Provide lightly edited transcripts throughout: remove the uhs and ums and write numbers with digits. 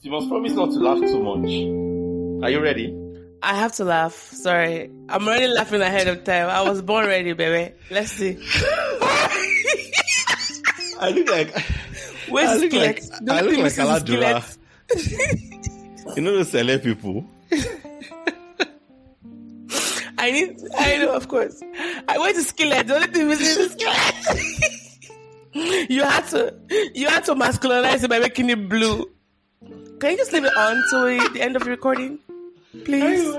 You must promise not to laugh too much. Are you ready? I have to laugh. Sorry. I'm already laughing ahead of time. I was born ready, baby. Let's see. I look like... Where's the skillet? I look like Aladura. You know those celeb people? I know, of course. I went to skillet. The only thing missing is the skillet. You had to masculinize it by making it blue. Can you just leave it on till the end of the recording? Please?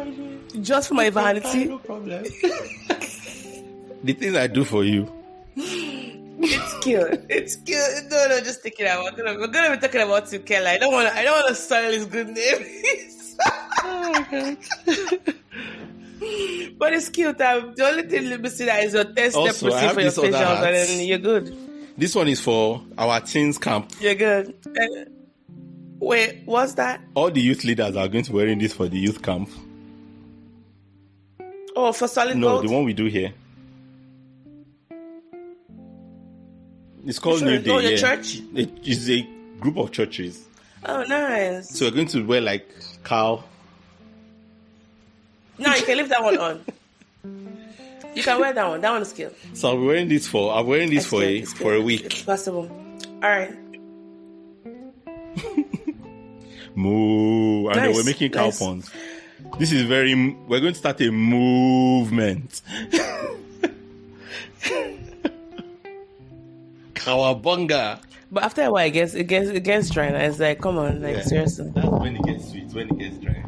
Just for my vanity. No problem. The things I do for you. It's cute. It's cute. No, just take it out. We're gonna be talking about you, Kelly. I don't want to spoil his good name. Oh my God. But it's cute. The only thing missing that is your test Also, step for your facials, and then you're good. This one is for our teens camp. You're good. Wait, what's that? All the youth leaders are going to be wearing this for the youth camp. Oh, for solid No, gold? the one we do here. It's called New Day. Oh, your church? It's a group of churches. Oh, nice. So we're going to wear like cow. No, you can leave that one on. You can wear that one. That one is cute. So I'm wearing this for a week. It's possible. All right. Moo. And then we're making cow puns. This is we're going to start a movement. Kawabunga. But after a while, it gets dry. It's like, come on, seriously. That's when it gets sweet, when it gets dry.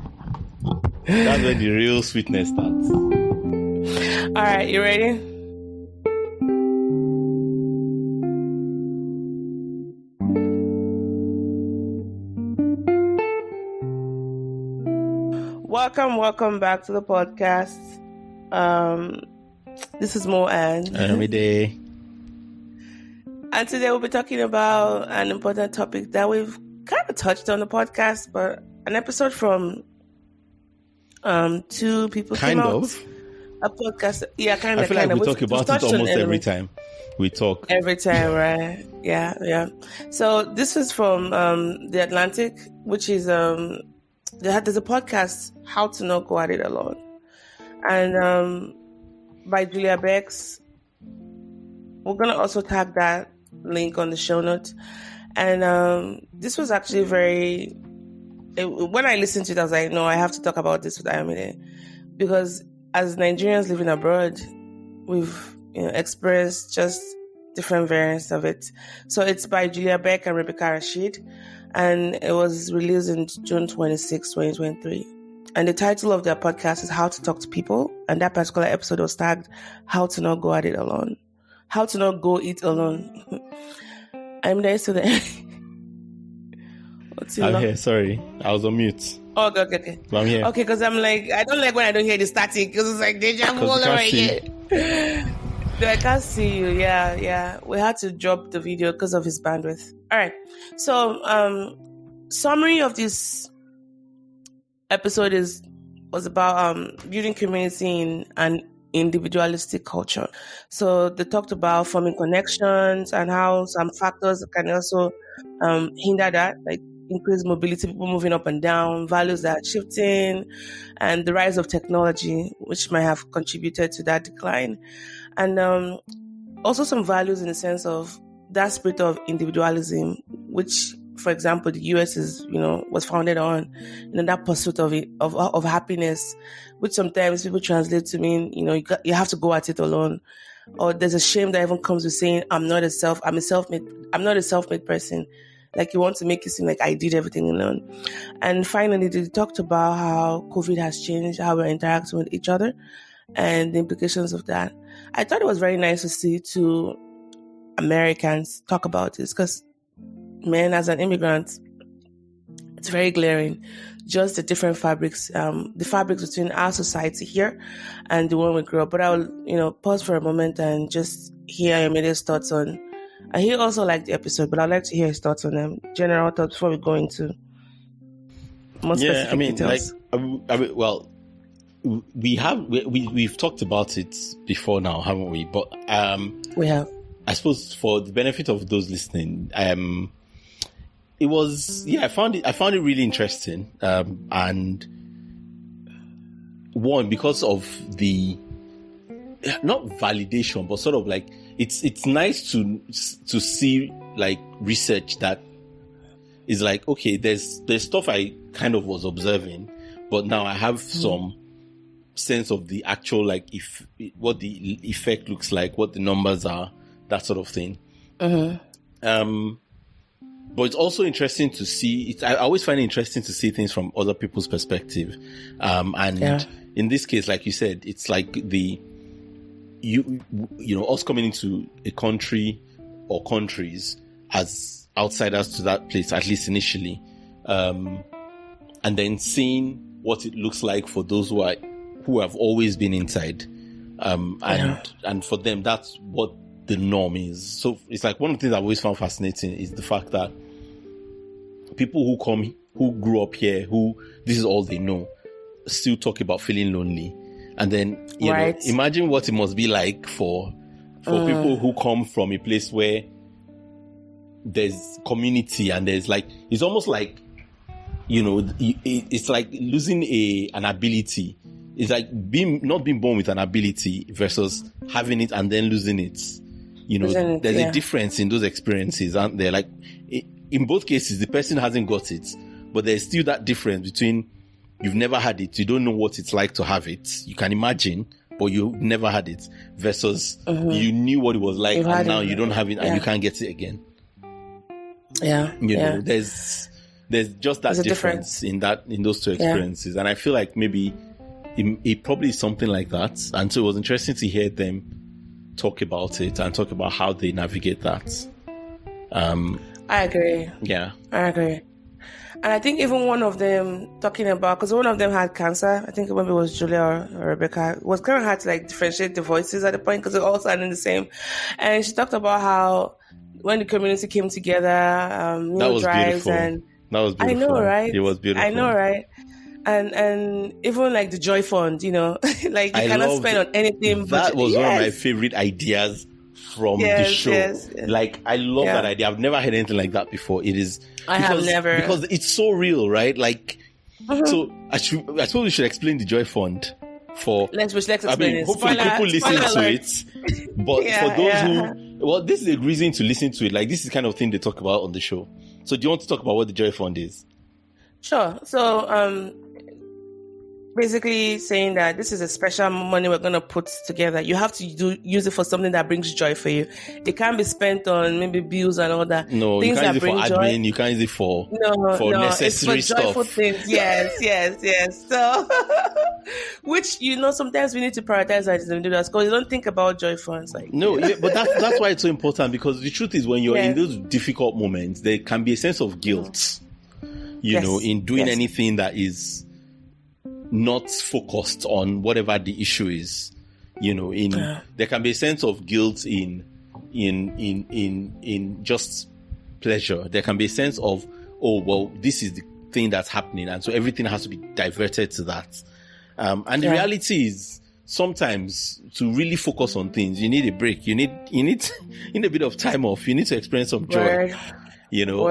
That's when the real sweetness starts. All right, you ready? Welcome back to the podcast. This is Mo and Ayomide. And today we'll be talking about an important topic that we've kind of touched on the podcast, but an episode from two people kind came of out. A podcast, yeah, kind of. I feel like we talk about it almost every time we talk. Every time, right? Yeah. So this is from The Atlantic, which is there's a podcast, How to Not Go At It Alone, and by Julia Beck's. We're gonna also tag that link on the show notes. And this was actually when I listened to it, I was like, no, I have to talk about this with Ayomide, because as Nigerians living abroad, we've experienced just different variants of it. So it's by Julia Beck and Rebecca Rashid, and it was released in June 26, 2023. And the title of their podcast is How to Talk to People, and that particular episode was tagged How to Not Go At It Alone. How to Not Go Eat Alone. I'm there to the I'm here, sorry. I was on mute. Oh, okay. But I'm here. Okay, because I'm like, I don't like when I don't hear the static, because it's like deja vu all over again. No, I can't see you. Yeah. We had to drop the video because of his bandwidth. All right. So, summary of this episode was about building community in an individualistic culture. So they talked about forming connections and how some factors can also hinder that, like increased mobility, people moving up and down, values that are shifting, and the rise of technology, which might have contributed to that decline. And also some values in the sense of that spirit of individualism, which, for example, the US was founded on, that pursuit of happiness, which sometimes people translate to mean, you have to go at it alone. Or there's a shame that even comes with saying, I'm not a self-made person. Like, you want to make it seem like I did everything alone. And finally, they talked about how COVID has changed how we're interacting with each other and the implications of that. I thought it was very nice to see two Americans talk about this, because, man, as an immigrant, it's very glaring. Just the different fabrics, the fabrics between our society here and the one we grew up. But I will, pause for a moment and just hear Ayomide's thoughts on. And he also liked the episode, but I'd like to hear his thoughts on them, general thoughts, before we go into more specific details. We've talked about it before now, haven't we? But we have. I suppose for the benefit of those listening, it was, I found it really interesting. And one, because of the, not validation, but sort of like, it's nice to see like research that is like, okay, there's stuff I kind of was observing, but now I have some sense of the actual, like, if what the effect looks like, what the numbers are, that sort of thing. But it's also interesting to see, I always find it interesting to see things from other people's perspective. And in this case, like you said, it's like you know, us coming into a country or countries as outsiders to that place, at least initially, and then seeing what it looks like for those who have always been inside, and for them, that's what the norm is. So it's like one of the things I've always found fascinating is the fact that people who grew up here, who this is all they know, still talk about feeling lonely. And then, you know, imagine what it must be like for people who come from a place where there's community and there's like, it's almost like, you know, it's like losing an ability. It's like not being born with an ability versus having it and then losing it. You know, there's a difference in those experiences, aren't there? Like, in both cases, the person hasn't got it, but there's still that difference between you've never had it, you don't know what it's like to have it. You can imagine, but you never had it, versus you knew what it was like, and now you don't have it, and you can't get it again. You know, there's just that difference in those two experiences, and I feel like maybe it probably is something like that. And so it was interesting to hear them talk about it and talk about how they navigate that. I agree. Yeah, I agree. And I think even one of them talking about, because one of them had cancer, I think maybe it was Julia or Rebecca, it was kind of hard to like differentiate the voices at the point because they're all sounding the same. And she talked about how when the community came together, meal drives, beautiful. and that was beautiful. I know, right? It was beautiful. I know, right? And even like the Joy Fund, you know, like you cannot spend on anything. That was one of my favorite ideas from the show. Like, I love that idea. I've never heard anything like that before. It is, I have never, because it's so real, right? Like, so I suppose we should explain the Joy Fund for. Let's explain it. Hopefully people listen to it. But for those who, well, this is a reason to listen to it. Like, this is the kind of thing they talk about on the show. So do you want to talk about what the Joy Fund is? Sure. So, basically saying that this is a special money we're going to put together. You have to use it for something that brings joy for you. It can't be spent on maybe bills and all that. No, things you can't use it for admin. Joy. You can't use it for it's necessary for stuff. Joyful things. Yes. So, which, you know, sometimes we need to prioritize as individuals because you don't think about joy funds. Like, no, but that's why it's so important, because the truth is when you're in those difficult moments, there can be a sense of guilt, you know, in doing anything that is not focused on whatever the issue is, you know. There can be a sense of guilt in just pleasure. There can be a sense of, oh well, this is the thing that's happening, and so everything has to be diverted to that. And the reality is, sometimes to really focus on things, you need a break. You need a bit of time off. You need to experience some joy. You know.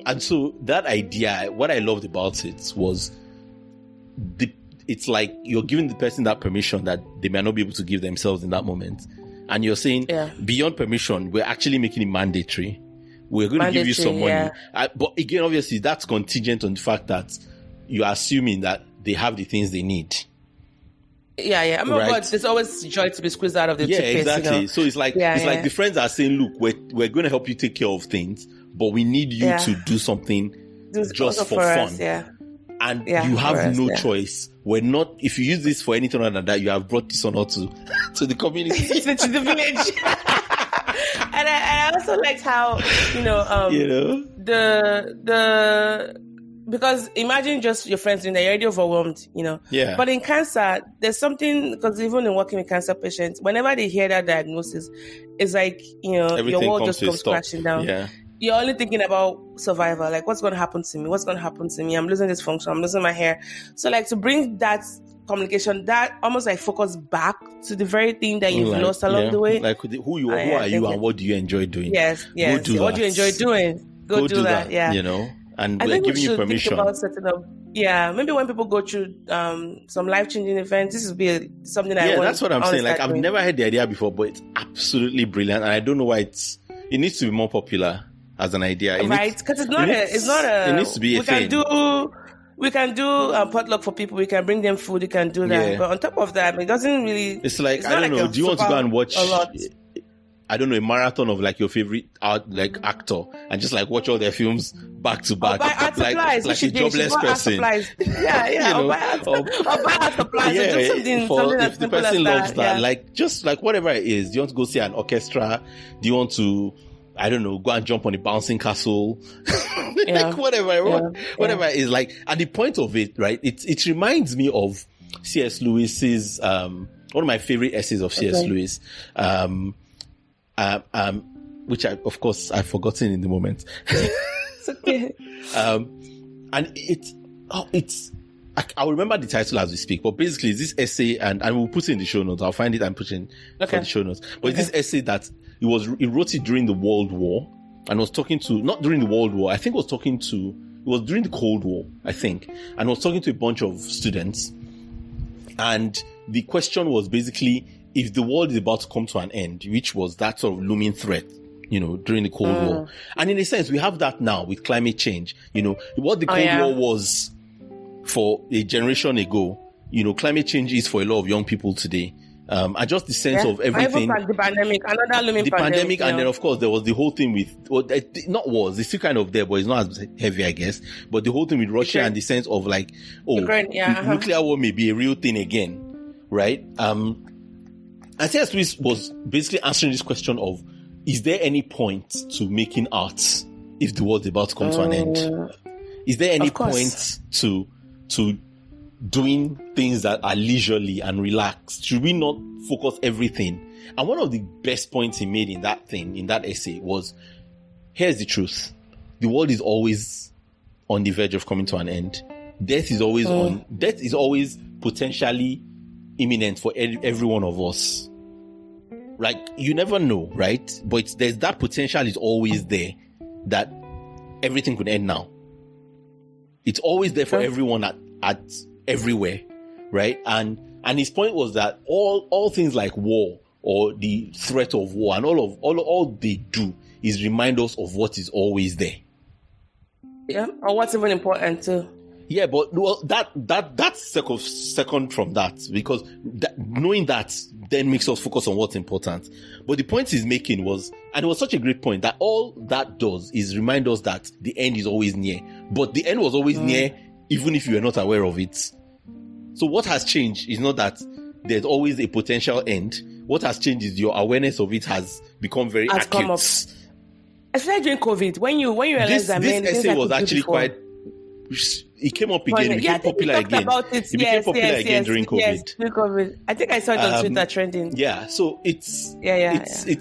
And so that idea, what I loved about it was, it's like you're giving the person that permission that they may not be able to give themselves in that moment, and you're saying beyond permission, we're actually making it mandatory. We're going to give you some money, but again, obviously, that's contingent on the fact that you are assuming that they have the things they need. I mean, but there's always joy to be squeezed out of the toothpaste. Exactly. You know? So it's like like the friends are saying, look, we're going to help you take care of things, but we need you to do something just for fun. Us, and you have no choice. We're not, if you use this for anything other than that, you have brought dishonor to the community. to the village. And I also liked how, you know, because imagine just your friends doing that, you're already overwhelmed, you know. Yeah. But in cancer, there's something, because even in working with cancer patients, whenever they hear that diagnosis, it's like, you know, everything your world just comes crashing down. Yeah. You're only thinking about survival, like what's going to happen to me? What's going to happen to me? I'm losing this function. I'm losing my hair. So like to bring that communication, that almost like focus back to the very thing that you've lost along the way. Like who are you and what do you enjoy doing? Yes. What do you enjoy doing? go do that. Yeah. You know, and I we're think giving we should you permission. think about setting up. Yeah, maybe when people go through some life-changing events, this would be something that's what I'm saying. Like, I've never heard the idea before, but it's absolutely brilliant, and I don't know why it needs to be more popular as an idea, right? Because it's not a. It needs to be a thing. We can do potluck for people. We can bring them food. We can do that. But on top of that, it doesn't really. It's like, I don't know. Do you want to go and watch? I don't know, a marathon of like your favorite actor and just like watch all their films back to back, like a jobless person. Yeah. Or buy art supplies. If the person loves that, like just like whatever it is. Do you want to go see an orchestra? Do you want to, I don't know, go and jump on a bouncing castle? Like whatever it is. Like, and the point of it, right? It reminds me of C.S. Lewis's one of my favorite essays of C.S. Lewis. Which of course I've forgotten in the moment. It's okay. And I'll remember the title as we speak, but basically this essay, and we'll put it in the show notes. I'll find it and put it in for the show notes. But this essay that he wrote it during the World War, and was talking to, not during the World War, I think it was during the Cold War, I think, and was talking to a bunch of students. And the question was basically, if the world is about to come to an end, which was that sort of looming threat, you know, during the Cold War. And in a sense, we have that now with climate change. You know, what the Cold War was for a generation ago, you know, climate change is for a lot of young people today. And just the sense of everything. The pandemic, another looming pandemic. And then of course there was the whole thing with, it's still kind of there, but it's not as heavy, I guess. But the whole thing with Russia and the sense of like, nuclear war may be a real thing again, right? And C.S. Lewis was basically answering this question of, is there any point to making art if the world's about to come to an end? Is there any point to doing things that are leisurely and relaxed? Should we not focus everything? And one of the best points he made in that essay was, here's the truth. The world is always on the verge of coming to an end. Death is always potentially imminent for every one of us. Like, you never know, right? But there's that potential is always there that everything could end now. It's always there for everyone at everywhere, right? And his point was that all things like war or the threat of war and all they do is remind us of what is always there. Yeah, or what's even important too. Yeah, but that's second from that, because knowing that then makes us focus on what's important. But the point he's making was, and it was such a great point, that all that does is remind us that the end is always near. But the end was always near, even if you were not aware of it. So what has changed is not that there's always a potential end. What has changed is your awareness of it has become very acute. Come up. Especially during COVID, when you realize that this essay was actually quite. It came up again. It became popular again. It became popular again during COVID. Yes, during COVID. I think I saw it on Twitter trending. Yeah, so it's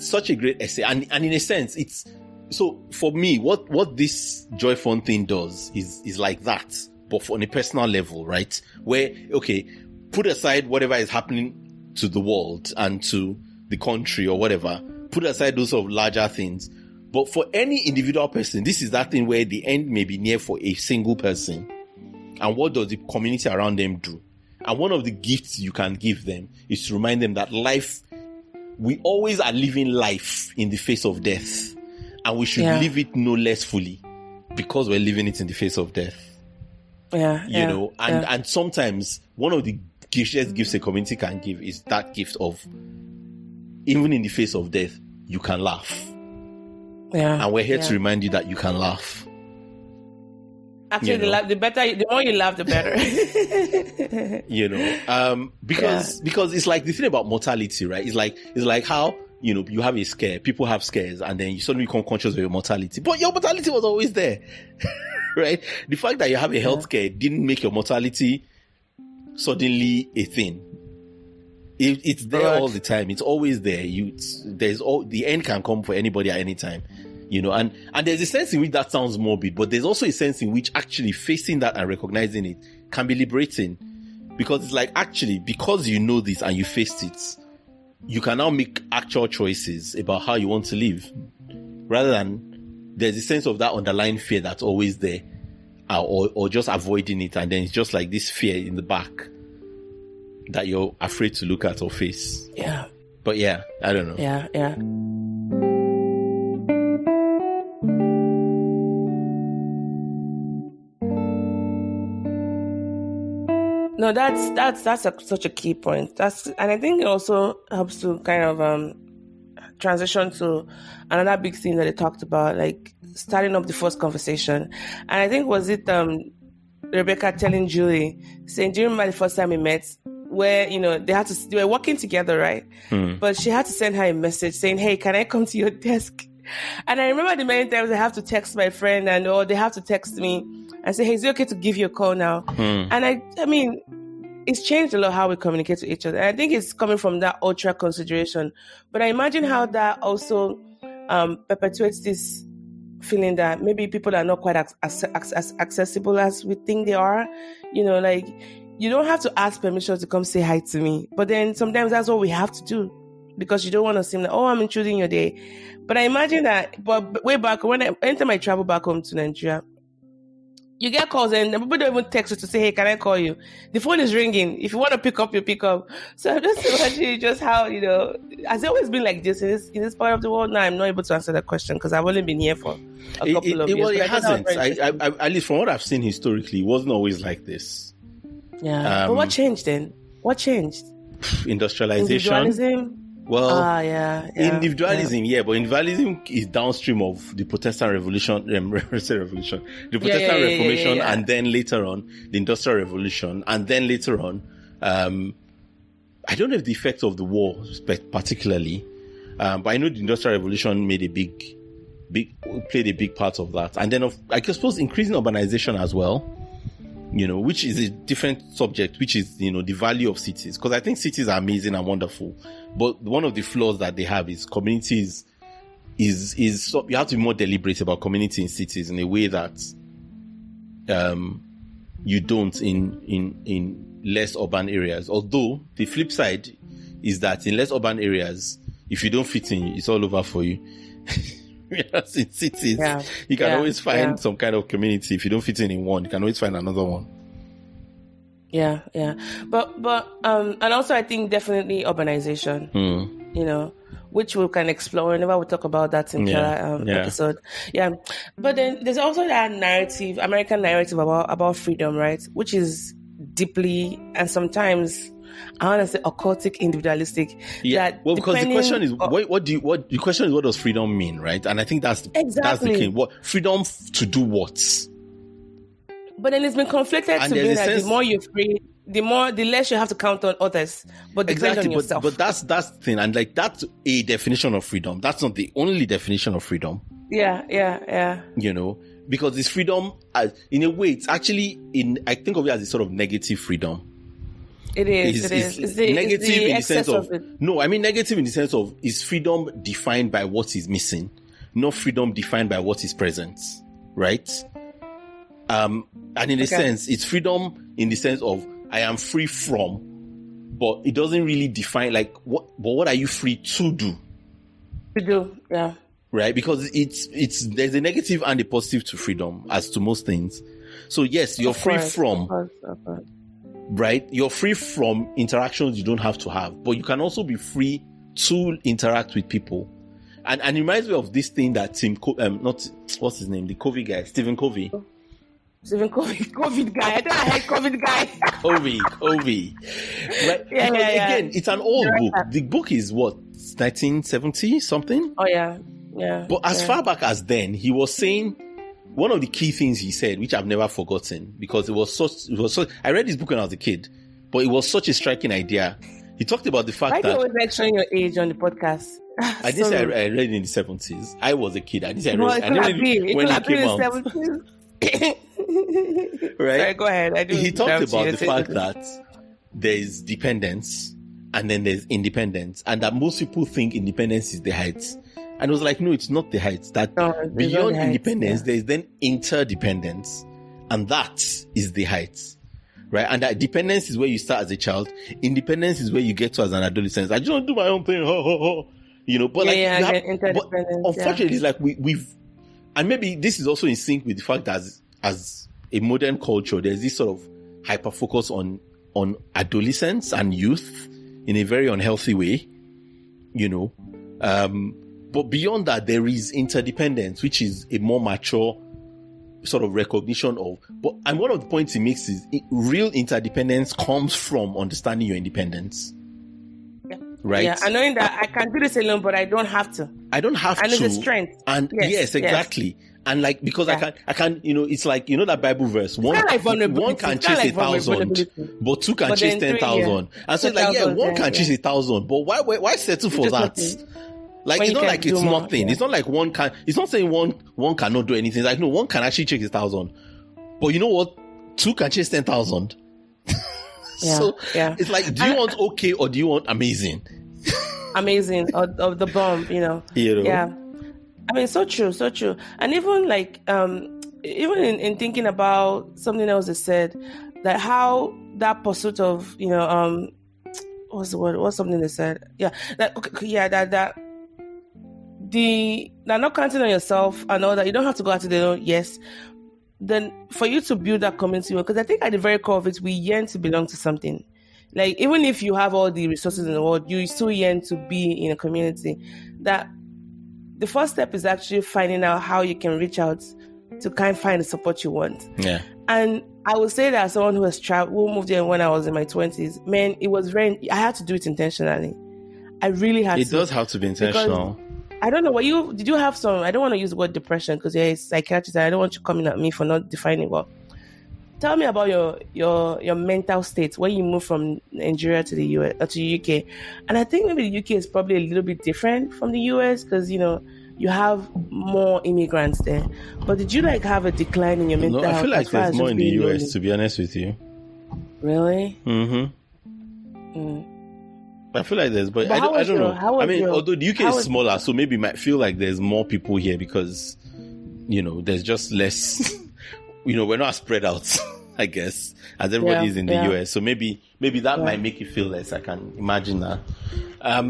such a great essay, and in a sense, it's so for me. What this Joy Fund thing does is like that, but on a personal level, right? Where put aside whatever is happening to the world and to the country or whatever. Put aside those sort of larger things. But for any individual person, this is that thing where the end may be near for a single person. And what does the community around them do? And one of the gifts you can give them is to remind them that life, we always are living life in the face of death. And we should live it no less fully because we're living it in the face of death. And sometimes one of the greatest gifts a community can give is that gift of, even in the face of death, you can laugh. Yeah, and we're here to remind you that you can laugh. Actually, the more you laugh, the better. Because it's like the thing about mortality, right? It's like how, you have a scare, people have scares, and then you suddenly become conscious of your mortality. But your mortality was always there, right? The fact that you have a health scare didn't make your mortality suddenly a thing. It's there all the time. It's always there. The end can come for anybody at any time, and there's a sense in which that sounds morbid, but there's also a sense in which actually facing that and recognizing it can be liberating, because it's like, actually, because you know this and you faced it, you can now make actual choices about how you want to live, rather than there's a sense of that underlying fear that's always there, or just avoiding it, and then it's just like this fear in the back that you're afraid to look at or face. Yeah. But yeah, I don't know. Yeah, yeah. No, that's such a key point. And I think it also helps to kind of transition to another big thing that they talked about, like starting up the first conversation. And I think was it Rebecca telling Julie, saying, "Do you remember the first time we met, where they were working together, right? But she had to send her a message saying, 'Hey, can I come to your desk?'" And I remember the many times I have to text my friend or they have to text me and say, "Hey, is it okay to give you a call now?" And I mean, it's changed a lot how we communicate to each other. And I think it's coming from that ultra consideration. But I imagine how that also perpetuates this feeling that maybe people are not quite as accessible as we think they are. Like, you don't have to ask permission to come say hi to me. But then sometimes that's what we have to do, because you don't want to seem like, oh, I'm intruding your day. But I imagine that, but way back, anytime I travel back home to Nigeria, you get calls and people don't even text you to say, "Hey, can I call you?" The phone is ringing. If you want to pick up, you pick up. So I'm just imagining just how, has it always been like this in this part of the world? Now I'm not able to answer that question because I've only been here for a couple of years. Well, it hasn't. At least from what I've seen historically, it wasn't always like this. Yeah. But what changed then? What changed? Industrialization. Individualism? Well, yeah. Individualism, but individualism is downstream of the Protestant Revolution, the Protestant Reformation, and then later on the Industrial Revolution, and then later on, I don't know if the effect of the war particularly, but I know the Industrial Revolution made played a big part of that, and then I suppose increasing urbanization as well. Which is a different subject, which is, the value of cities. Because I think cities are amazing and wonderful. But one of the flaws that they have is communities is you have to be more deliberate about community in cities in a way that you don't in less urban areas. Although the flip side is that in less urban areas, if you don't fit in, it's all over for you. Whereas in cities, you can always find some kind of community. If you don't fit in one, you can always find another one. Yeah. But and also I think definitely urbanization, which we can explore whenever we talk about that in episode. Yeah. But then there's also that narrative, American narrative about freedom, right? Which is deeply and sometimes, I want to say, occultic, individualistic. Yeah. Well, because the question is, the question is, what does freedom mean, right? And I think that's the thing. What freedom to do what? But then it's been conflicted to be that the more you're free, the less you have to count on others. But depend on yourself. But that's the thing, and like that's a definition of freedom. That's not the only definition of freedom. Yeah. Because it's freedom, in a way, it's actually I think of it as a sort of negative freedom. It is. It's negative in the sense of no. I mean negative in the sense of is freedom defined by what is missing, not freedom defined by what is present, right? And in a sense, it's freedom in the sense of I am free from, but it doesn't really define like what. But what are you free to do? To do, yeah. Right, because there's a negative and a positive to freedom, as to most things. So yes, you're free from. Of course. Right? You're free from interactions you don't have to have, but you can also be free to interact with people. And it reminds me of this thing that what's his name? The Covey guy, Stephen Covey. Stephen Covey, COVID guy. I thought I had COVID guy. Covey. Right? Yeah. Again, it's an old book. The book is what, 1970 something? Oh yeah. But as far back as then, he was saying, one of the key things he said, which I've never forgotten, because it was such. I read this book when I was a kid, but it was such a striking idea. He talked about the fact that. Why do you always mention your age on the podcast? I did say I read it in the 70s. I was a kid. I did say I read it when it came out. Right? Sorry, go ahead. He talked about the fact that there is dependence and then there's independence, and that most people think independence is the height. And it was like, no, it's not the heights. That beyond independence, there is then interdependence. And that is the heights. Right? And that dependence is where you start as a child. Independence is where you get to as an adolescent. I just want to do my own thing. But unfortunately, it's like and maybe this is also in sync with the fact that as a modern culture, there's this sort of hyper focus on adolescence and youth in a very unhealthy way, but beyond that, there is interdependence, which is a more mature sort of recognition of, and one of the points he makes is real interdependence comes from understanding your independence. Yeah. Right? Yeah, and knowing that I can do this alone, but I don't have to. And it's a strength. And yes, exactly. Yes. And like, because I can, it's like, that Bible verse, one can chase 1,000, but two can chase 10,000. And so it's like, one can chase 1,000, but why settle for that? Like, it's not like it's nothing. It's not like it's not saying one cannot do anything. It's like, no, one can actually chase 1,000. But you know what? Two can chase 10,000. So it's like, do you want okay or do you want amazing? Amazing, or the bomb, Yeah. I mean, so true. And even like, even in thinking about something else they said, that how that pursuit of, what's the word? What's something they said? Yeah. That not counting on yourself and all that. You don't have to go out to the own. Yes. Then for you to build that community, because I think at the very core of it, we yearn to belong to something. Like, even if you have all the resources in the world, you still yearn to be in a community. That the first step is actually finding out how you can reach out to kind of find the support you want. Yeah. And I would say that as someone who moved here when I was in my 20s, man, it was I had to do it intentionally. I really had to. It does have to be intentional. I don't know, did you have some, I don't want to use the word depression because you're a psychiatrist and I don't want you coming at me for not defining well. Tell me about your mental state when you moved from Nigeria to the US or to the UK. And I think maybe the UK is probably a little bit different from the US because, you have more immigrants there. But did you have a decline in your mental health? I feel like there's more in the US, to be honest with you. Really? Mm-hmm. I feel like there's, but I don't know. Although the UK is smaller, so maybe it might feel like there's more people here because, there's just less, we're not spread out, I guess, as everybody is in the US. So maybe that might make you feel less. I can imagine that.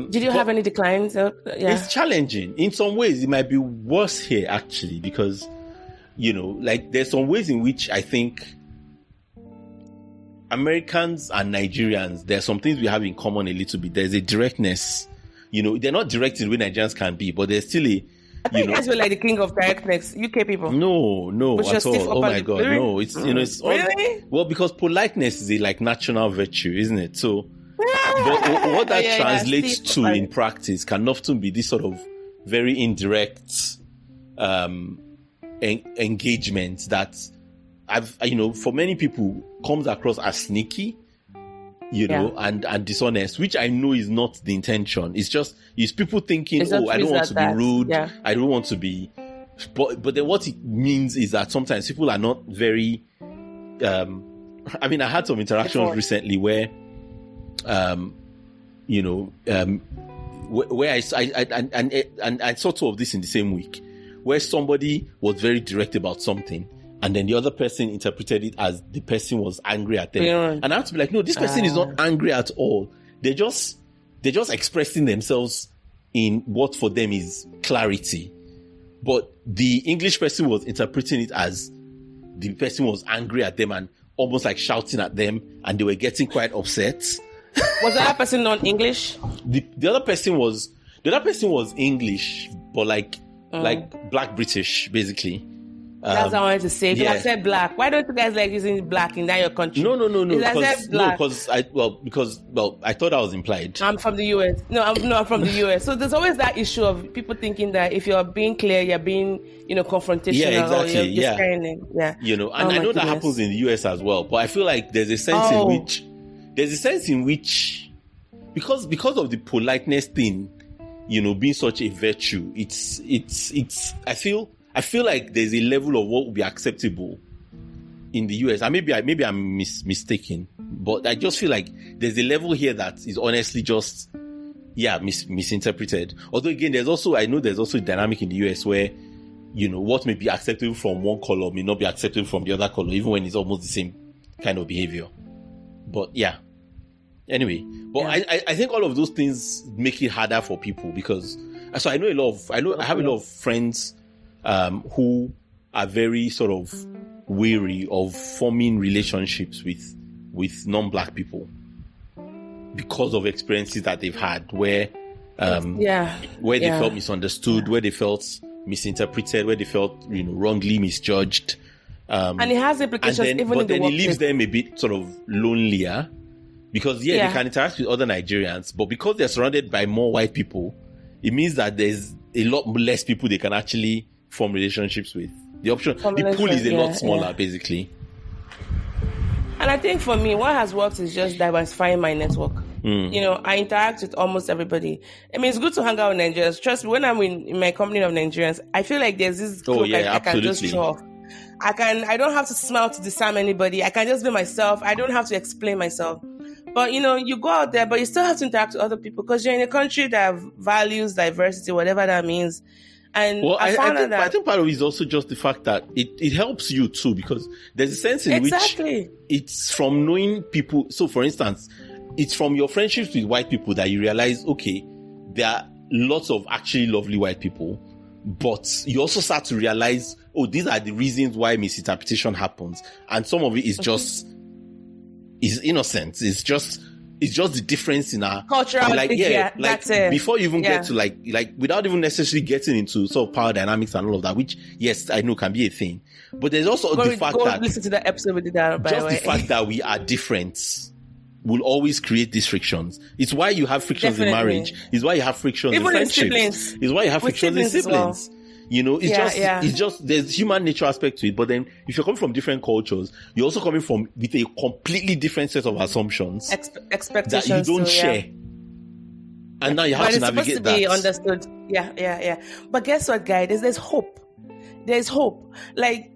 Did you have any declines? It's challenging. In some ways, it might be worse here, actually, because, there's some ways in which I think Americans and Nigerians, there are some things we have in common a little bit. There's a directness. They're not direct in the way Nigerians can be, but there's still a... I think you guys were like the king of directness, UK people. No, at all. Oh my God, no. It's, it's really? Well, because politeness is a national virtue, isn't it? So, but what that translates to in practice can often be this sort of very indirect engagement that for many people comes across as sneaky, and dishonest, which I know is not the intention. It's people thinking, I don't want to be rude. Yeah. I don't want to be, but then what it means is that sometimes people are not very, I had some interactions recently where, where I saw two of this in the same week, where somebody was very direct about something. And then the other person interpreted it as the person was angry at them. Yeah. And I have to be like, no, this person is not angry at all. They're just expressing themselves in what for them is clarity. But the English person was interpreting it as the person was angry at them and almost like shouting at them, and they were getting quite upset. Was the other person non-English? The other person was English, but like Black British, basically. That's what I wanted to say. I said black. Why don't you guys like using black in that your country? No. Because I thought I was implied. I'm from the US. I'm from the US. So there's always that issue of people thinking that if you're being clear, you're being, confrontational. Yeah, exactly. And I know that happens in the US as well. But I feel like there's a sense in which, because of the politeness thing, being such a virtue, I feel like there's a level of what would be acceptable in the US. And maybe I'm mistaken, but I just feel like there's a level here that is honestly just, misinterpreted. Although again, I know there's also a dynamic in the US where, what may be acceptable from one color may not be acceptable from the other color, even when it's almost the same kind of behavior. But anyway, I think all of those things make it harder for people because, so I have a lot of friends who are very sort of wary of forming relationships with non-black people because of experiences that they've had where they felt misunderstood, where they felt misinterpreted, where they felt wrongly misjudged. And it has implications even in the But then it workplace. leaves them a bit sort of lonelier because they can interact with other Nigerians, but because they're surrounded by more white people, it means that there's a lot less people they can actually form relationships with. The pool is a lot smaller, basically. And I think for me, what has worked is just diversifying my network. I interact with almost everybody. I mean, it's good to hang out with Nigerians. Trust me, when I'm in my company of Nigerians, I feel like there's this cloak I can just show off. I don't have to smile to disarm anybody. I can just be myself. I don't have to explain myself. But, you go out there, but you still have to interact with other people because you're in a country that values diversity, whatever that means. And I think part of it is also just the fact that it helps you too, because there's a sense in which it's from knowing people. So, for instance, it's from your friendships with white people that you realize, okay, there are lots of actually lovely white people, but you also start to realize, these are the reasons why misinterpretation happens. And some of it is just, is innocent. It's just the difference in our cultural, that's it. Before you even get to like without even necessarily getting into sort of power dynamics and all of that, which yes, I know can be a thing. But there's also the fact that listen to the episode we did that, by the way. The fact that we are different will always create these frictions. It's why you have frictions in marriage. It's why you have frictions in friendships. It's why you have frictions in siblings. It's just there's human nature aspect to it. But then if you're coming from different cultures, you're also coming from with a completely different set of assumptions, expectations that you don't share. And now you have to navigate that. It's supposed to be understood. Yeah. But guess what, guys? There's hope. There's hope. Like,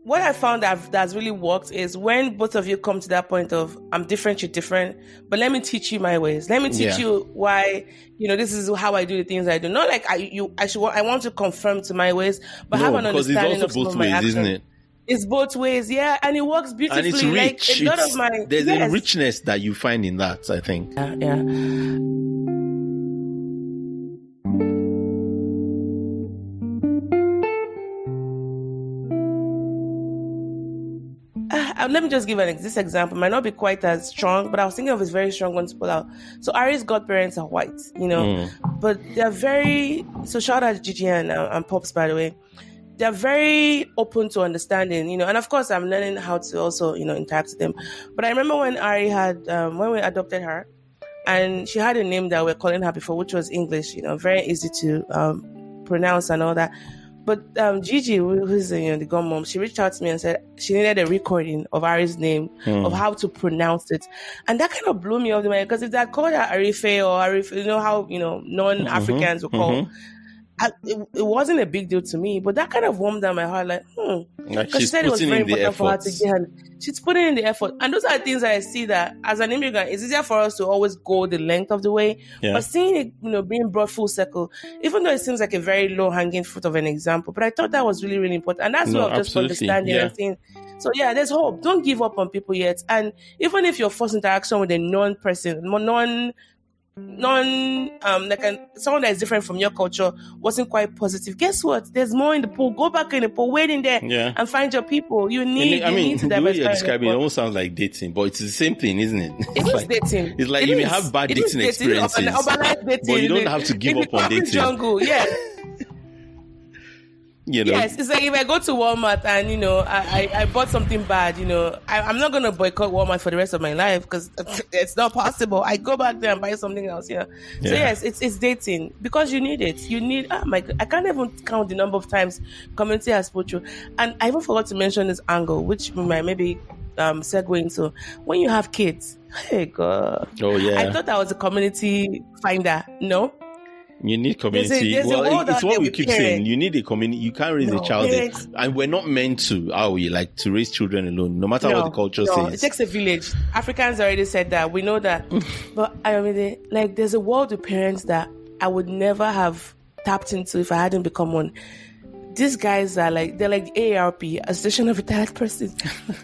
what I found that's really worked is when both of you come to that point of, I'm different, you're different, but let me teach you my ways. Let me teach you why, this is how I do the things I do. Not like I want to conform to my ways, but have an understanding of some of my actions. Isn't it? It's both ways, and it works beautifully. And it's rich. Like, there's a richness that you find in that, I think. Yeah. Let me just give this example. It might not be quite as strong, but I was thinking of a very strong one to pull out. So Ari's godparents are white, but they're very, so shout out to Gigi and Pops, by the way. They're very open to understanding, and of course I'm learning how to also, interact with them. But I remember when Ari had, when we adopted her, and she had a name that we were calling her before, which was English, very easy to pronounce and all that. But Gigi, who's the godmom, she reached out to me and said she needed a recording of Ari's name, of how to pronounce it. And that kind of blew me off the mind, because if they had called her Arife or Arife, how, non-Africans would call, it wasn't a big deal to me, but that kind of warmed down my heart, like, because she said it was very important for her to get her. She's putting in the effort. And those are the things that I see that as an immigrant, it's easier for us to always go the length of the way. Yeah. But seeing it, being brought full circle, even though it seems like a very low-hanging fruit of an example, but I thought that was really, really important. And that's what just understanding and saying. So there's hope. Don't give up on people yet. And even if your first interaction with a non-person, someone that is different from your culture wasn't quite positive, guess what? There's more in the pool. Go back in the pool, wait in there, and find your people. You need to the way you're describing it almost sounds like dating, but it's the same thing, isn't it? It is dating. It's like you may have bad dating experiences, but you don't have to give up on dating. Jungle, Yes, it's like if I go to Walmart and, I bought something bad, I'm not going to boycott Walmart for the rest of my life because it's not possible. I go back there and buy something else, So yes, it's dating because you need it. You need, I can't even count the number of times community has put you. And I even forgot to mention this angle, which we might maybe segue into. When you have kids, hey God. Oh yeah. I thought that was a community finder. No. You need community. It's what we keep saying. You need a community. You can't raise a child there. And we're not meant to, are we? Like, to raise children alone, no matter what the culture says. It takes a village. Africans already said that. We know that. But Ayomide, there's a world of parents that I would never have tapped into if I hadn't become one. These guys are they're like AARP, Association of Retired Persons.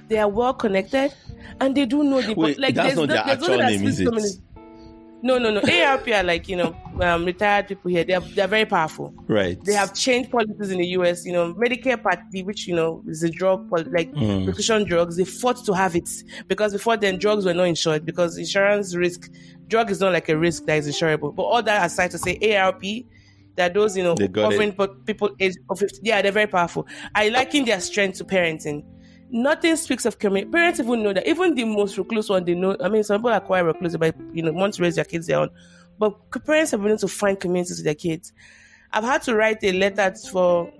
They are well connected and they do know the that's not their actual name, is it? No. AARP are like, retired people here. They're very powerful. Right. They have changed policies in the US. Medicare Part D, which, is a drug, prescription drugs. They fought to have it because before then drugs were not insured because insurance risk, drug is not like a risk that is insurable. But all that aside to say AARP, that those, covering people age of 50. Yeah, they're very powerful. I liken their strength to parenting. Nothing speaks of community. Parents even know that. Even the most recluse one, they know. I mean, some people are quite recluse, but want to raise their kids their own. But parents have been able to find communities with their kids. I've had to write a letter to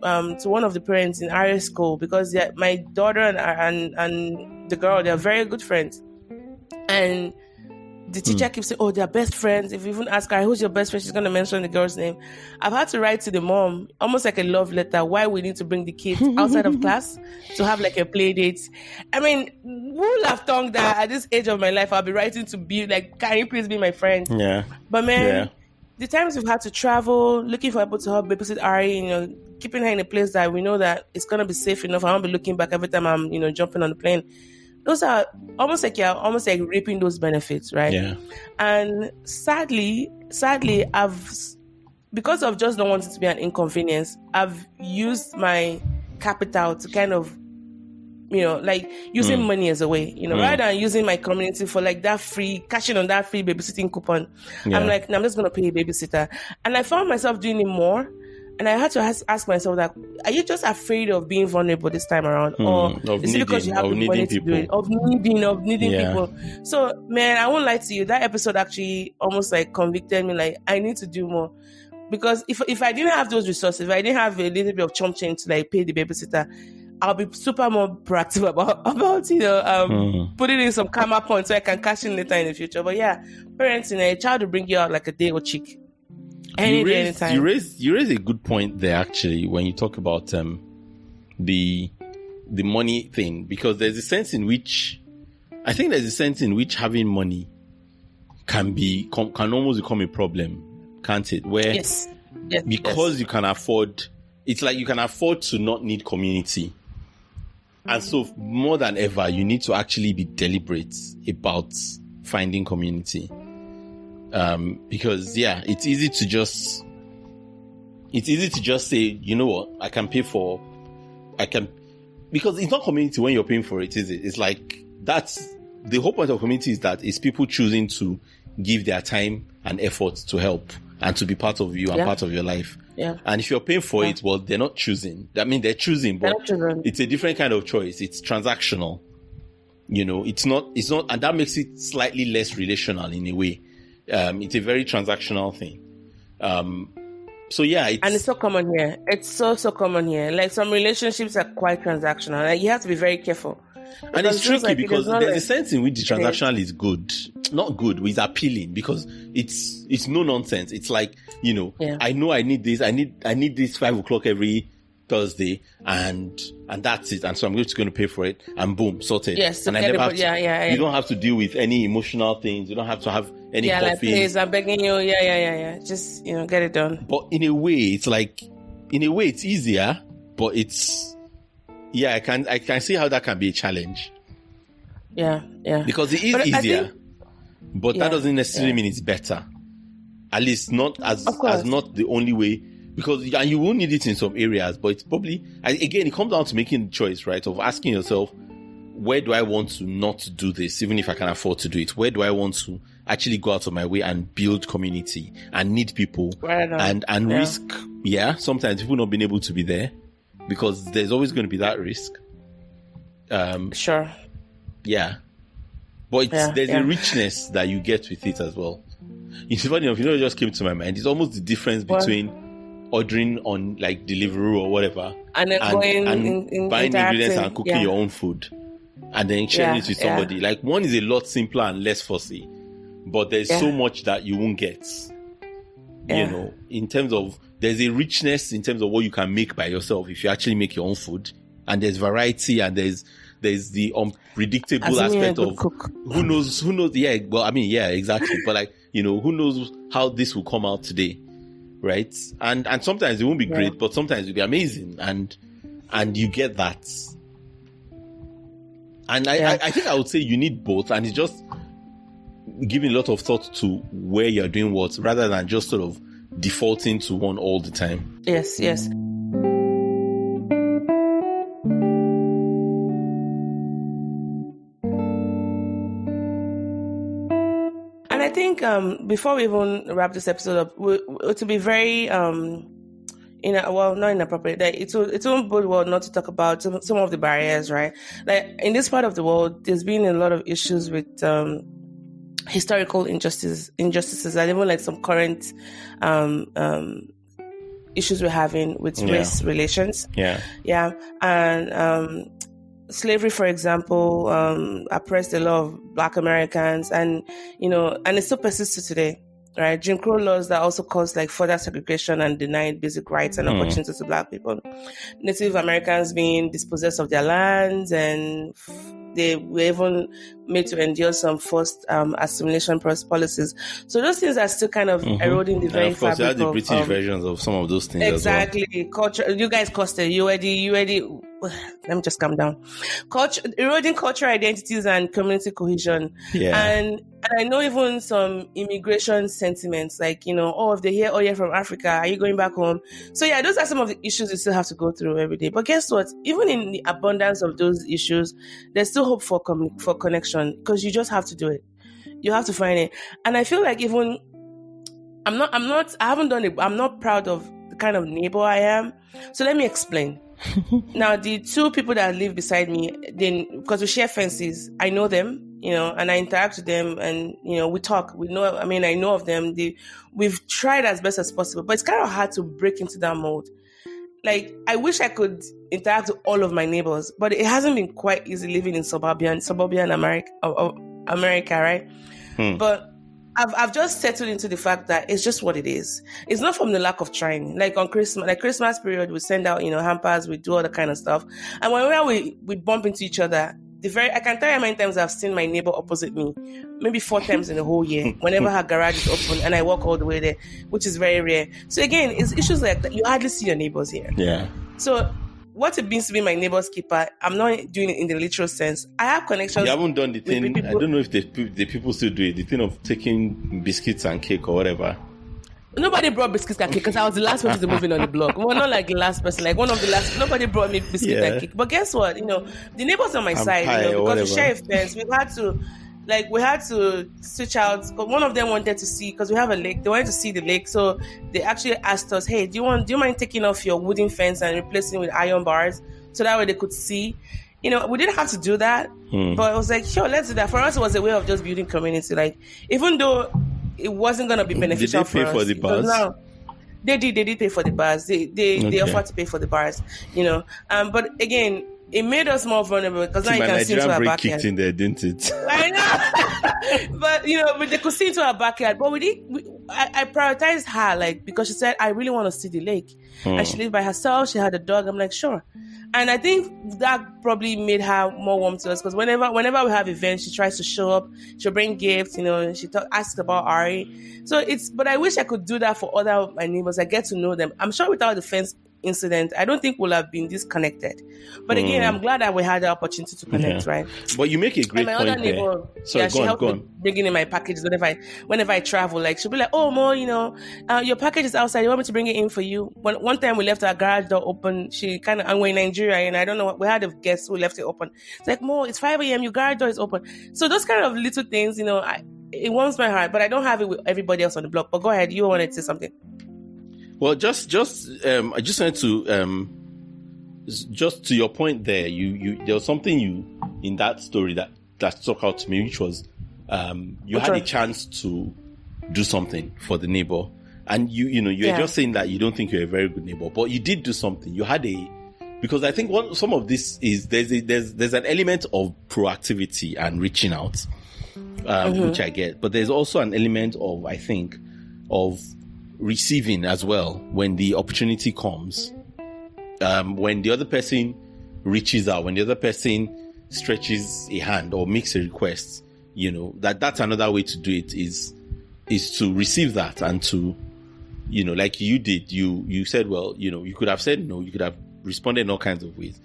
one of the parents in our school because my daughter and the girl, they're very good friends, and the teacher keeps saying, "Oh, they're best friends." If you even ask her, "Who's your best friend?" she's going to mention the girl's name. I've had to write to the mom, almost like a love letter, why we need to bring the kids outside of class to have like a play date. I mean, who would have thought that at this age of my life, I'll be writing to be like, "Can you please be my friend?" Yeah. But man, the times we've had to travel, looking for people to help babysit Ari, keeping her in a place that we know that it's going to be safe enough. I won't be looking back every time I'm, jumping on the plane. Those are almost like reaping those benefits, right? Yeah. And sadly, because of just not wanting to be an inconvenience, I've used my capital to kind of, using money as a way, rather than using my community for like cashing on that free babysitting coupon. Yeah. I'm like, no, I'm just going to pay a babysitter. And I found myself doing it more. And I had to ask myself that, are you just afraid of being vulnerable this time around? Or is it because you have the money to do it? Of needing people. So, man, I won't lie to you. That episode actually almost like convicted me. Like, I need to do more. Because if I didn't have those resources, if I didn't have a little bit of chump change to like pay the babysitter, I'll be super more proactive about putting in some karma points so I can cash in later in the future. But yeah, parents, a child will bring you out like a day or chick. You raise a good point there actually when you talk about the money thing, because there's a sense in which having money can almost become a problem, can't it? Where because you can afford, it's like you can afford to not need community, and so more than ever you need to actually be deliberate about finding community. Because it's easy to just say, you know what, because it's not community when you're paying for it, is it? It's like, that's the whole point of community, is people choosing to give their time and effort to help and to be part of you and part of your life. Yeah. And if you're paying for it, well, they're not choosing. I mean, they're choosing, but it's a different kind of choice. It's transactional. It's not, and that makes it slightly less relational in a way. It's a very transactional thing. And it's so common here. It's so common here. Like, some relationships are quite transactional. Like, you have to be very careful. And it's tricky because there's a sense in which the transactional is good. Not good, it's appealing because it's no nonsense. It's like, I know I need this. I need this 5:00 every Thursday, and that's it. And so I'm just going to pay for it, and boom, sorted. Yes, and I never have to, you don't have to deal with any emotional things. You don't have to have any coffee. Like, please, I'm begging you. Yeah. Just, get it done. But in a way, it's easier, but it's, I can see how that can be a challenge. Yeah. Because it is easier, but that doesn't necessarily mean it's better. At least not as not the only way. Because you will need it in some areas, but it's probably, again, it comes down to making the choice, right? Of asking yourself, where do I want to not do this, even if I can afford to do it? Where do I want to actually go out of my way and build community and need people and risk? Yeah, sometimes people not being able to be there, because there's always going to be that risk. Sure. Yeah, but there's a richness that you get with it as well. It's funny enough, it just came to my mind. It's almost the difference between ordering on like Deliveroo or whatever, and then buying ingredients and cooking your own food, and then sharing it with somebody. Like, one is a lot simpler and less fussy, but there's so much that you won't get. In terms of, there's a richness in terms of what you can make by yourself if you actually make your own food, and there's variety, and there's the unpredictable aspect of who knows. Yeah, well, I mean, yeah, exactly. But like, who knows how this will come out today. Right, and sometimes it won't be great, but sometimes it'll be amazing, and you get that. And I think I would say you need both, and it's just giving a lot of thought to where you're doing what, rather than just sort of defaulting to one all the time. Yes. And I think before we even wrap this episode up, it will be very not inappropriate. Like it won't bode well not to talk about some of the barriers, right? Like in this part of the world, there's been a lot of issues with historical injustices, and even like some current issues we're having with race relations. Yeah, and slavery, for example, oppressed a lot of Black Americans, and and it still persists today. Right, Jim Crow laws that also caused like further segregation and denied basic rights and opportunities to Black people. Native Americans being dispossessed of their lands, and they were even made to endure some forced assimilation policies. So those things are still kind of eroding the very fabric. Of course, you had the British versions of some of those things. Exactly, as well. Culture. You guys caused it. You already. Let me just calm down. Eroding cultural identities and community cohesion. Yeah. And I know even some immigration sentiments, like, if they're here, you're from Africa, are you going back home? So yeah, those are some of the issues you still have to go through every day. But guess what? Even in the abundance of those issues, there's still hope for connection, because you just have to do it. You have to find it. And I feel like even I'm not proud of the kind of neighbor I am. So let me explain. Now, the two people that live beside me, because we share fences, I know them, and I interact with them, and, we talk. I know of them. We've tried as best as possible, but it's kind of hard to break into that mode. Like, I wish I could interact with all of my neighbors, but it hasn't been quite easy living in suburban America, right? But I've just settled into the fact that it's just what it is. It's not from the lack of trying. Like on Christmas period, we send out, hampers, we do all the kind of stuff. And whenever we bump into each other, I can tell you how many times I've seen my neighbor opposite me, maybe 4 times in the whole year, whenever her garage is open and I walk all the way there, which is very rare. So again, it's issues like that. You hardly see your neighbors here. Yeah. So what it means to be my neighbor's keeper, I'm not doing it in the literal sense. I have connections. You haven't done the thing. I don't know if the people still do it. The thing of taking biscuits and cake or whatever. Nobody brought biscuits and cake because I was the last person to move in on the block. Well, not like the last person, like one of the last. Nobody brought me biscuits and cake. But guess what? The neighbors on my side, because we share a fence, we had to switch out. But one of them wanted to see, because we have a lake. They wanted to see the lake, so they actually asked us, "Hey, do you mind taking off your wooden fence and replacing it with iron bars, so that way they could see?" We didn't have to do that, but it was like, sure, let's do that. For us, it was a way of just building community. Like, even though it wasn't going to be beneficial for us. Did they pay for the bars? Now, they did pay for the bars. They offered to pay for the bars, But again, it made us more vulnerable, because now you can see into our backyard. Kicked in there, didn't it? I know. But they could see into our backyard. But I prioritized her, like, because she said, I really want to see the lake. And she lived by herself. She had a dog. I'm like, sure. And I think that probably made her more warm to us, because whenever we have events, she tries to show up. She'll bring gifts, she asks about Ari. But I wish I could do that for other of my neighbors. I get to know them. I'm sure without the fence incident, I don't think we'll have been disconnected. But again, I'm glad that we had the opportunity to connect, right? But you make a great point there. Neighbor, she helped me bringing in my packages whenever I travel. Like, she'll be like, "Oh, Mo, your package is outside. You want me to bring it in for you?" One time we left our garage door open. And we're in Nigeria, and I don't know what, we had a guest who left it open. It's like, "Mo, it's 5 a.m. Your garage door is open." So those kind of little things, it warms my heart. But I don't have it with everybody else on the block. But go ahead, you wanted to say something. Well, I just wanted to just to your point there. There was something in that story that stuck out to me, which was you had a chance to do something for the neighbor, and you're just saying that you don't think you're a very good neighbor, but you did do something. You had because I think some of this is there's an element of proactivity and reaching out, which I get, but there's also an element of, I think, of receiving as well when the opportunity comes, when the other person reaches out, when the other person stretches a hand or makes a request, that's another way to do it, is to receive that, and to like you did, you said, well, you could have said no, you could have responded in all kinds of ways,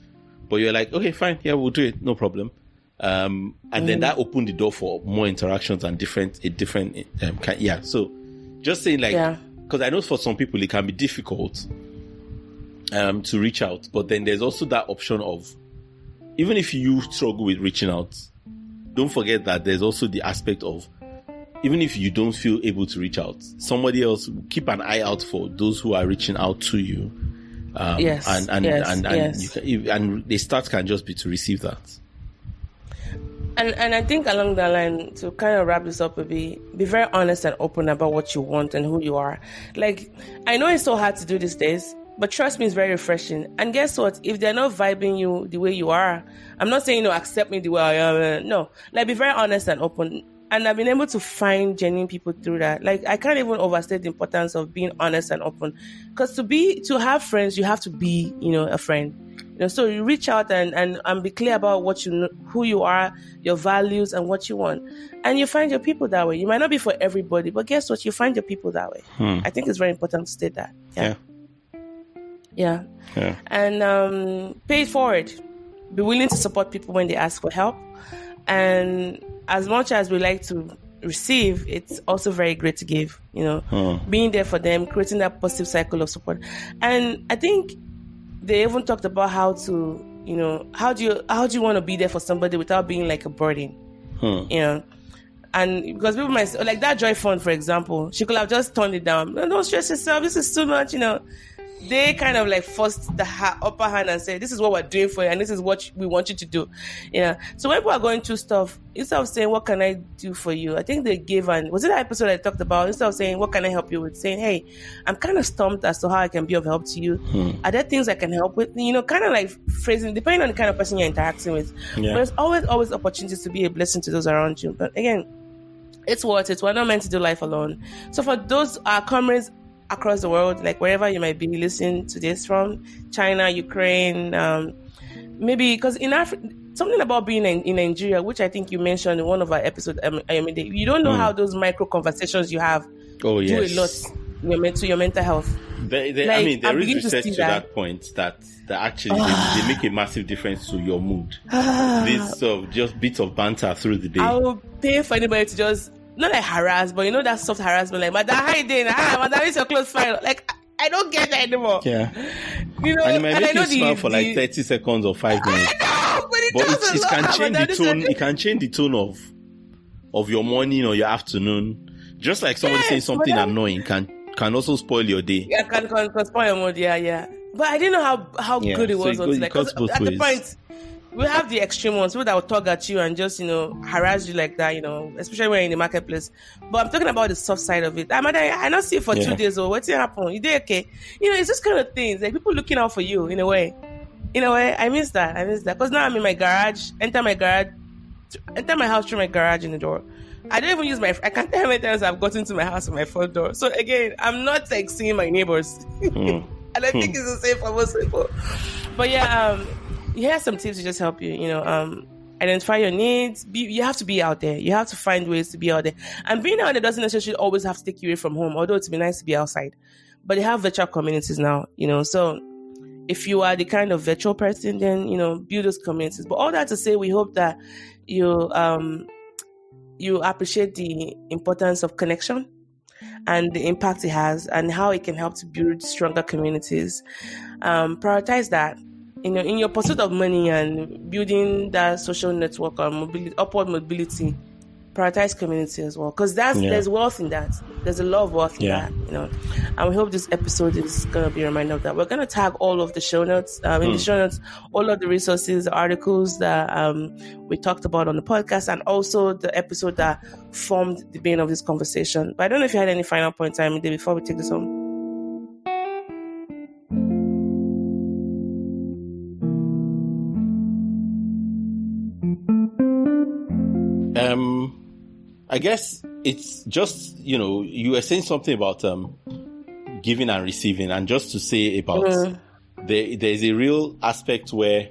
but you're like, okay, fine, yeah, we'll do it, no problem. And then that opened the door for more interactions and different. So just saying, like, because I know for some people it can be difficult to reach out, but then there's also that option of, even if you struggle with reaching out, don't forget that there's also the aspect of, even if you don't feel able to reach out, somebody else, keep an eye out for those who are reaching out to you. And the start can just be to receive that. And I think along that line, to kind of wrap this up a bit, be very honest and open about what you want and who you are. Like, I know it's so hard to do these days, but trust me, it's very refreshing. And guess what? If they're not vibing you the way you are, I'm not saying, accept me the way I am. No, like, be very honest and open. And I've been able to find genuine people through that. Like, I can't even overstate the importance of being honest and open. Because to have friends, you have to be, a friend. So you reach out and be clear about what you know, who you are, your values, and what you want. And you find your people that way. You might not be for everybody, but guess what? You find your people that way. I think it's very important to state that. Yeah. And pay it forward. Be willing to support people when they ask for help. And as much as we like to receive, it's also very great to give, being there for them, creating that positive cycle of support. And I think they even talked about how to, how do you want to be there for somebody without being like a burden, and because people might, like that Joy Fund, for example, she could have just turned it down. No, don't stress yourself. This is too much, They kind of like forced the upper hand and said, this is what we're doing for you and this is what we want you to do. So when people are going through stuff, instead of saying, what can I do for you? I think they gave was it that episode I talked about? Instead of saying, what can I help you with? Saying, hey, I'm kind of stumped as to how I can be of help to you. Are there things I can help with? Kind of like phrasing, depending on the kind of person you're interacting with. But there's always opportunities to be a blessing to those around you. But again, it's worth it. We're not meant to do life alone. So for those comrades across the world, like wherever you might be listening to this from, China, Ukraine, maybe because in Africa, something about being in Nigeria, which I think you mentioned in one of our episodes, Ayomide, you don't know how those micro conversations you have do a lot to your mental health. There is research to that point that actually they make a massive difference to your mood. This sort of just bits of banter through the day. I will pay for anybody to just, not like harass, but that soft harassment, like, madam, how you doing? Madam, is your clothes fine? Like, I don't get that anymore. Yeah. And it might make you smile for like 30 seconds or 5 minutes. I know, but it can change the tone. It can change the tone of your morning or your afternoon. Just like somebody saying something annoying can also spoil your day. Yeah, can spoil your mood. Yeah. But I didn't know how good it was. So it goes both ways. The point, we have the extreme ones, people that will talk at you and just, harass you like that, especially when you're in the marketplace. But I'm talking about the soft side of it. I not see it for 2 days, or what's happened? You did okay? It's just kind of things, like people looking out for you in a way. I miss that. Because now I'm in my garage, enter my house through my garage in the door. I don't even use I can't tell how many times I've gotten to my house with my front door. So again, I'm not like seeing my neighbors. And I think it's the same for most people. But here are some tips to just help you, identify your needs. You have to be out there. You have to find ways to be out there. And being out there doesn't necessarily always have to take you away from home, although it'd be nice to be outside. But they have virtual communities now, so if you are the kind of virtual person, then, build those communities. But all that to say, we hope that you appreciate the importance of connection and the impact it has and how it can help to build stronger communities. Prioritize that. In your pursuit of money and building that social network or upward mobility, prioritize community as well, because there's wealth in that. There's a lot of wealth in that, And we hope this episode is going to be a reminder of that. We're going to tag all of the show notes. In the show notes, all of the resources, the articles that we talked about on the podcast, and also the episode that formed the bane of this conversation. But I don't know if you had any final points, Ayomide, before we take this home. I guess it's just, you were saying something about giving and receiving, and just to say about there's a real aspect where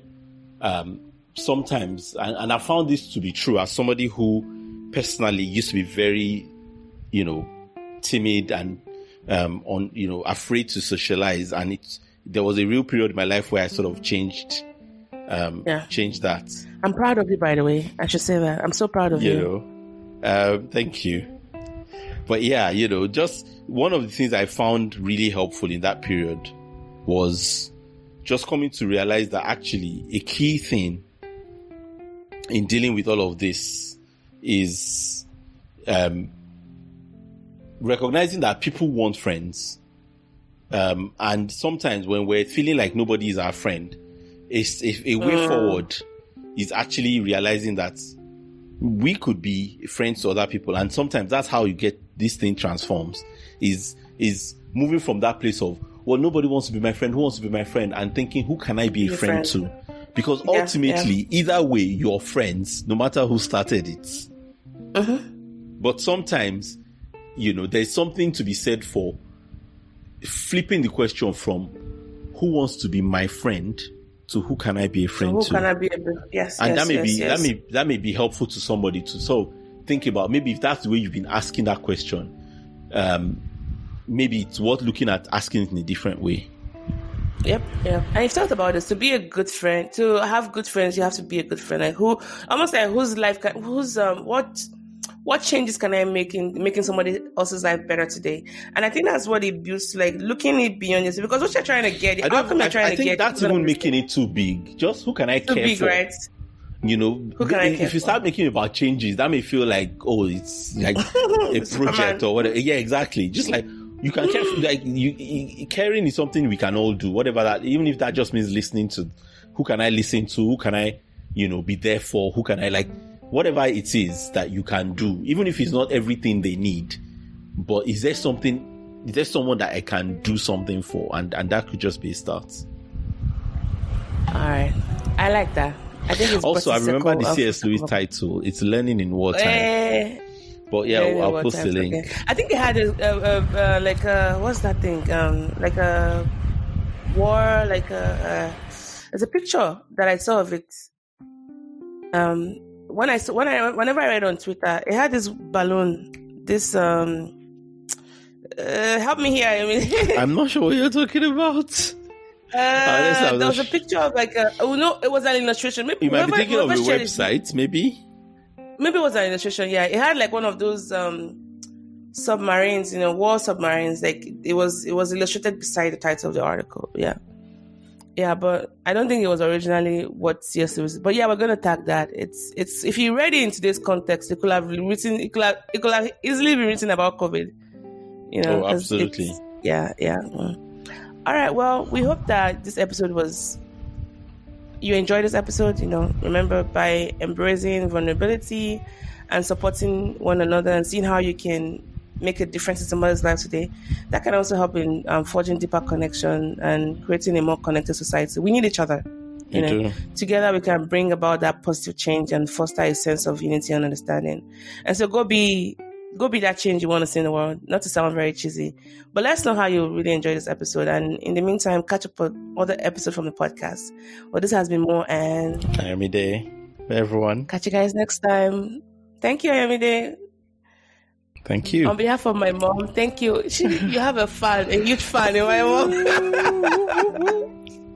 sometimes, and I found this to be true as somebody who personally used to be very, timid and afraid to socialize, and there was a real period in my life where I sort of changed change that. I'm proud of you, by the way. I should say that. I'm so proud of you. Thank you. But yeah, just one of the things I found really helpful in that period was just coming to realize that actually a key thing in dealing with all of this is recognizing that people want friends. And sometimes when we're feeling like nobody is our friend, a way forward is actually realizing that we could be friends to other people. And sometimes that's how you get this thing transforms, is moving from that place of, well, nobody wants to be my friend. Who wants to be my friend? And thinking, who can I be a friend to? Because ultimately, either way, you're friends, no matter who started it. But sometimes, there's something to be said for flipping the question from who wants to be my friend to who can I be a friend to? Who can I be a yes? And yes, that may be helpful to somebody too. So think about, maybe if that's the way you've been asking that question, maybe it's worth looking at asking it in a different way. Yep. And you've talked about this. To be a good friend, to have good friends, you have to be a good friend. Like whose life what changes can I make in making somebody else's life better today? And I think that's what it builds to, like looking it beyond yourself. Because what you're trying to get, I think that's even making it too big. Just who can I care big, for? Right? Who can I care if you start making about changes, that may feel like, it's like a project or whatever. Yeah, exactly. Just like you can care, like caring is something we can all do. Whatever that, even if that just means listening to. Who can I listen to? Who can I, be there for? Who can I like? Whatever it is that you can do, even if it's not everything they need, but is there someone that I can do something for? And that could just be a start. All right. I like that. I think it's also, I remember the C.S. Lewis title. It's Learning in Wartime. But yeah, I'll post the link. Okay. I think they had what's that thing? Like a war, there's a picture that I saw of it. Whenever I read on Twitter, it had this balloon. This help me here. I mean, I'm not sure what you're talking about. There was a picture of it was an illustration. Maybe you might be thinking of a website. Maybe it was an illustration. Yeah, it had like one of those submarines, war submarines. Like it was illustrated beside the title of the article. Yeah, but I don't think it was originally what C.S. Lewis. But yeah, we're gonna tag that. It's if you read it in today's context, it could have easily been written about COVID. Oh, absolutely. Yeah. All right. Well, we hope that this episode you enjoyed this episode. Remember, by embracing vulnerability and supporting one another and seeing how you can make a difference in somebody's life today, that can also help in forging deeper connection and creating a more connected society. We need each other. Together we can bring about that positive change and foster a sense of unity and understanding. And so go be that change you want to see in the world. Not to sound very cheesy, but let us know how you really enjoyed this episode. And in the meantime, catch up with other episodes from the podcast. Well, this has been Mo and Ayomide. Everyone. Catch you guys next time. Thank you, Ayomide. Thank you. On behalf of my mom, thank you. You have a huge fan in my mom.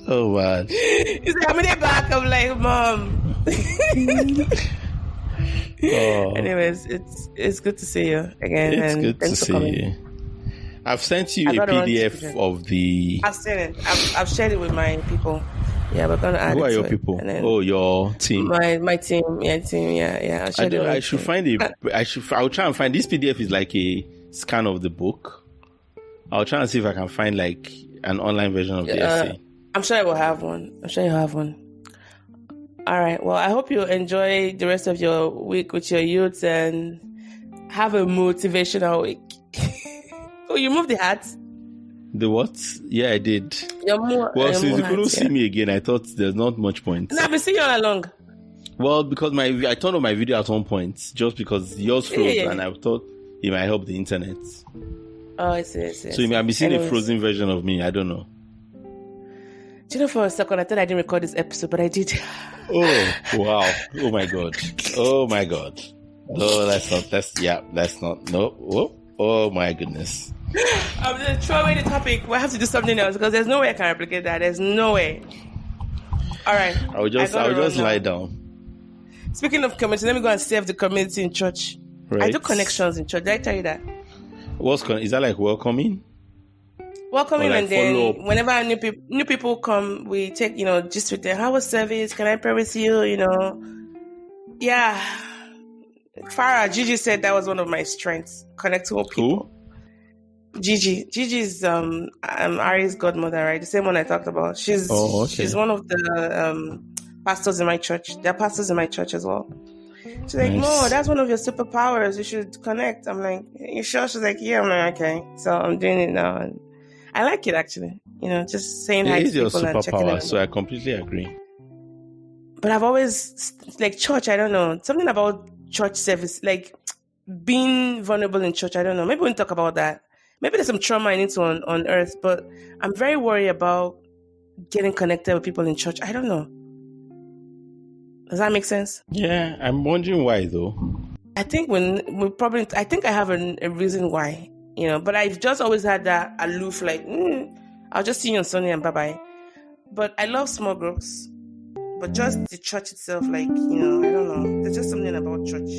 Oh, man. He's like, I'm in the back. I'm like, Mom. Anyways, it's good to see you again. It's good to see you. I've sent you a PDF of the... I've seen it. I've shared it with my people. Yeah, we're gonna add. Who are your people? Your team. My team. Yeah. I'll try and find this PDF. Is like a scan of the book. I'll try and see if I can find like an online version of the essay. I'm sure I will have one. All right. Well, I hope you enjoy the rest of your week with your youths and have a motivational week. Oh, you moved the hat. The what? Yeah, I did. Since you couldn't see me again, I thought there's not much point. No, I've been seeing you all along. Well, because I turned on my video at one point, just because yours froze, and I thought it might help the internet. Oh, I see. So you might be seeing a frozen version of me. I don't know. Do you know, for a second, I thought I didn't record this episode, but I did. Oh, wow. Oh, my God. No, that's not. No. Oh, my goodness. I'm going to throw away the topic. We'll have to do something else because there's no way I can replicate that. There's no way. All right. I would just lie down. Speaking of community, let me go and serve the community in church. Right. I do connections in church. Did I tell you that? Is that like welcoming? Welcoming, like, and then whenever new people come, we take, just with them. How was service? Can I pray with you? Yeah. Farah, Gigi said that was one of my strengths, connecting with people. Who? Gigi's Ari's godmother, right? The same one I talked about. She's one of the pastors in my church. There are pastors in my church as well. She's like, "No, that's one of your superpowers. You should connect." I'm like, "You sure?" She's like, "Yeah." I'm like, "Okay." So I'm doing it now, and I like it actually. Just saying hi to people and checking in. So I completely agree. But I've always church. I don't know, something about church service, like being vulnerable in church. I don't know. Maybe we can talk about that. Maybe there's some trauma I need to unearth. But I'm very worried about getting connected with people in church. I don't know. Does that make sense? Yeah, I'm wondering why though. I think I think I have a reason why, but I've just always had that aloof, I'll just see you on Sunday and bye-bye. But I love small groups, but just the church itself, I don't know. There's just something about church.